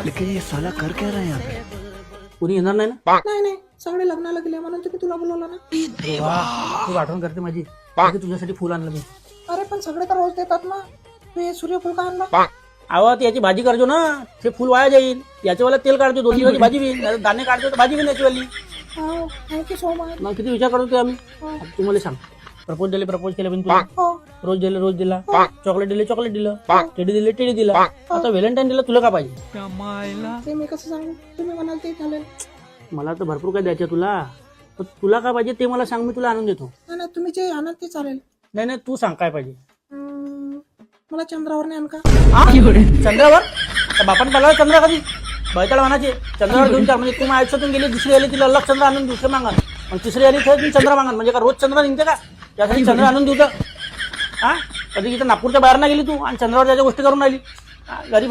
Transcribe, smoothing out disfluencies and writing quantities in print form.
लेकिन ये साला कर क्या रहा है यहाँ पे? कोणी येणार नाही ना? नाही नाही, सगळे लग्नाला गेले म्हणून तर मी तुला बोलवलं ना. अरे वा, तू आठवण करते माझी. बाकी तुझ्यासाठी फुल आणलं मी. अरे पण सगळे तर रोज देतात ना, तू हे सूर्यफूल का आणलं? आवा याची भाजी करजो ना, ते फुल वाया जाईल. याच्यावाला तेल काढतो, 2 दिवसाची भाजी होईल. नाहीतर दाणे काढतो तर भाजी होईल याचीवाली. हो, थँक्यू सो मच. मग किती विचार करतो आम्ही. आता तू मला सांग, प्रपोज केलं पण तुला. हो, रोज दिला, चॉकलेट दिलं, टेडी दिलं. आता व्हॅलेंटाईन दिलं, तुला का पाहिजे? ते मी कसं सांगू, तुम्ही म्हणाल ते चालेल. मला तर भरपूर काय द्यायचं तुला, पण तुला काय पाहिजे ते मला सांग, मी तुला आणून देतो. नाही नाही, तुम्ही जे आणाल ते चालेल. नाही तू सांग काय पाहिजे. मला चंद्रावर नाही आण का? चंद्रावर? त्या बापान पाला चंद्र कधी बैताळ म्हणायचे चंद्रावर घेऊन जा. म्हणजे तू माझ्या आयुष्यातून गेली, दुसरी आली तिला अलग चंद्र आणून दुसरं मागण, मग तिसरी आली तर तुम्ही चंद्र मागण. म्हणजे का रोज चंद्र निघते का? त्यासाठी चंद्र आणून देऊ. हा कधी इथं नागपूरच्या बाहेर ना गेली तू आणि चंद्रावर त्याच्या गोष्टी करून राहिली. गरीब